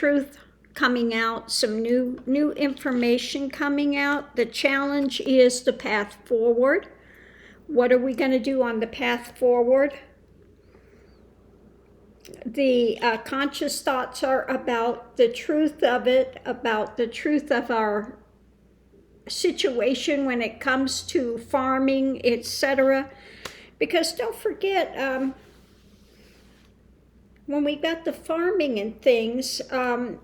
truth coming out, some new information coming out. The challenge is the path forward. What are we going to do on the path forward? The conscious thoughts are about the truth of it, about the truth of our situation when it comes to farming, etc. Because don't forget, when we got the farming and things, they're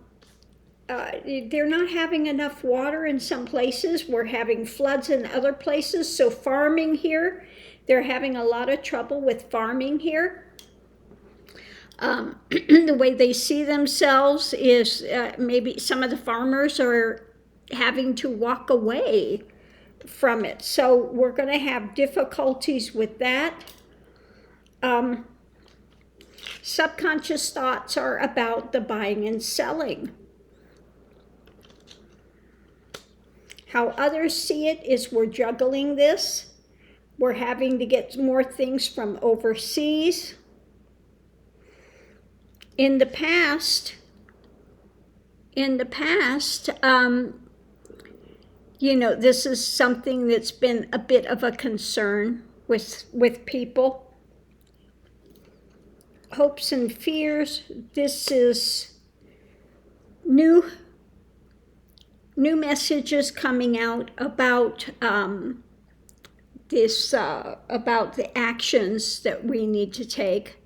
not having enough water in some places. We're having floods in other places. So farming here, they're having a lot of trouble with farming here. The way they see themselves is maybe some of the farmers are having to walk away from it. So we're going to have difficulties with that. Subconscious thoughts are about the buying and selling. How others see it is we're juggling this. We're having to get more things from overseas. In the past, you know, this is something that's been a bit of a concern with people. Hopes and fears. This is new messages coming out about this, about the actions that we need to take.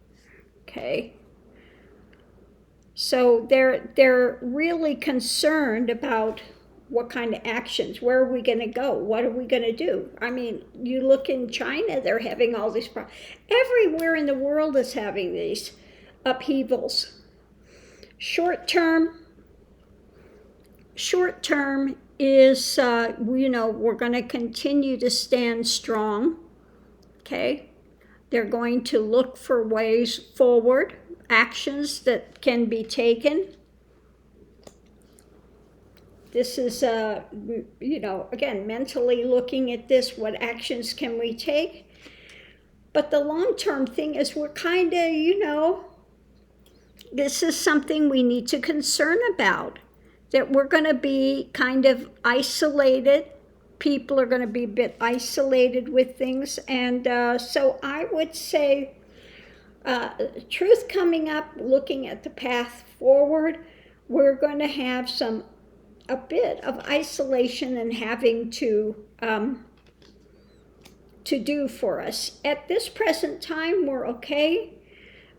Okay. So they're really concerned about what kind of actions, where are we going to go, what are we going to do? I mean, you look in China, they're having all these problems. Everywhere in the world is having these upheavals. Short term is, you know, we're going to continue to stand strong, okay? They're going to look for ways forward, actions that can be taken. This is, you know, again, mentally looking at this, what actions can we take? But the long-term thing is we're kind of, you know, this is something we need to concern about, that we're going to be kind of isolated. People are going to be a bit isolated with things. And so I would say truth coming up, looking at the path forward, we're going to have a bit of isolation and having to do for us. At this present time, we're okay,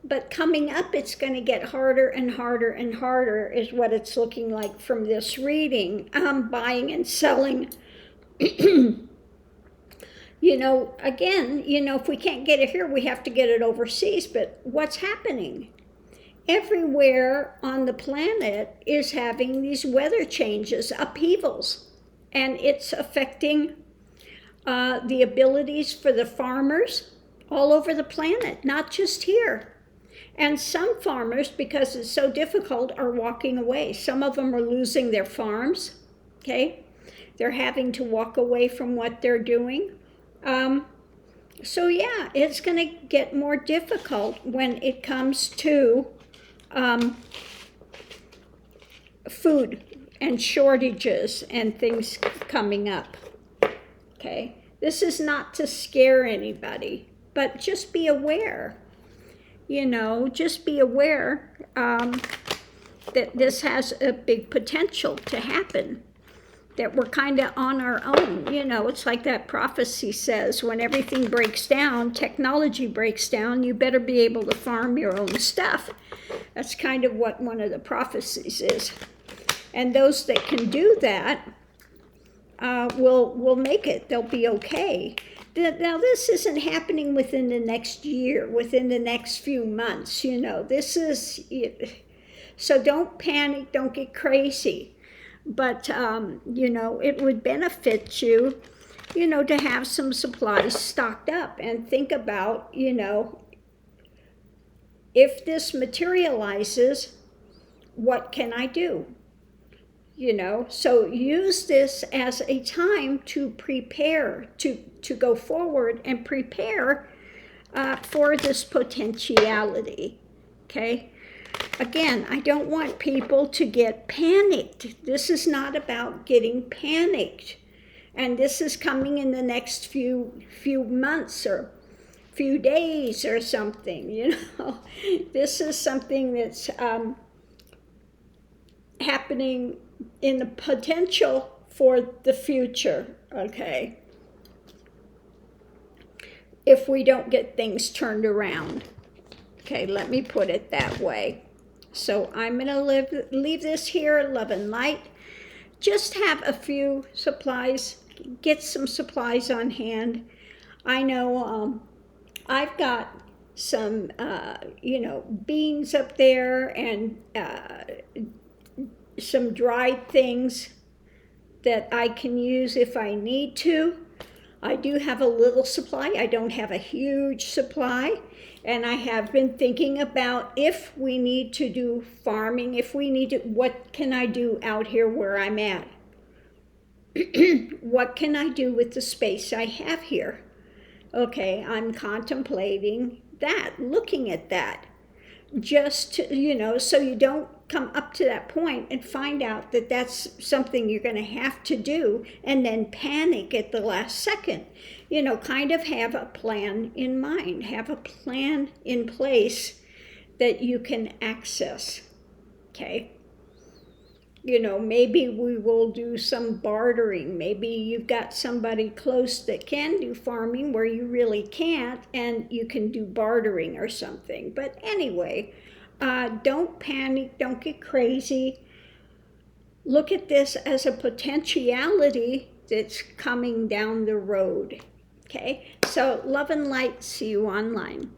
but coming up, it's going to get harder and harder and harder is what it's looking like from this reading. Buying and selling. You know, again, you know, if we can't get it here, we have to get it overseas. But what's happening? Everywhere on the planet is having these weather changes, upheavals, and it's affecting the abilities for the farmers all over the planet, not just here. And some farmers, because it's so difficult, are walking away. Some of them are losing their farms, okay? They're having to walk away from what they're doing. So yeah, it's going to get more difficult when it comes to food and shortages and things coming up, okay? This is not to scare anybody, but just be aware, you know, just be aware that this has a big potential to happen, that we're kind of on our own. You know, it's like that prophecy says, when everything breaks down, technology breaks down, you better be able to farm your own stuff. That's kind of what one of the prophecies is. And those that can do that will make it. They'll be okay. Now, this isn't happening within the next year, within the next few months, you know. This is, so don't panic, don't get crazy. But, you know, it would benefit you, you know, to have some supplies stocked up and think about, you know, if this materializes, what can I do? You know, so use this as a time to prepare, to go forward and prepare for this potentiality, okay? again, I don't want people to get panicked. This is not about getting panicked. And this is coming in the next few months or few days or something, you know. This is something that's happening in the potential for the future, okay? If we don't get things turned around. Okay, let me put it that way. So I'm going to leave this here, love and light. Just have a few supplies, get some supplies on hand. I know I've got some, beans up there and some dried things that I can use if I need to. I do have a little supply. I don't have a huge supply. And I have been thinking about if we need to do farming, what can I do out here where I'm at? What can I do with the space I have here? Okay, I'm contemplating that, looking at that. Just to, so you don't come up to that point and find out that that's something you're going to have to do and then panic at the last second. Kind of have a plan in mind, have a plan in place that you can access, okay? Maybe we will do some bartering. Maybe you've got somebody close that can do farming where you really can't, and you can do bartering or something. But anyway, don't panic, don't get crazy. Look at this as a potentiality that's coming down the road. Okay, so love and light, see you online.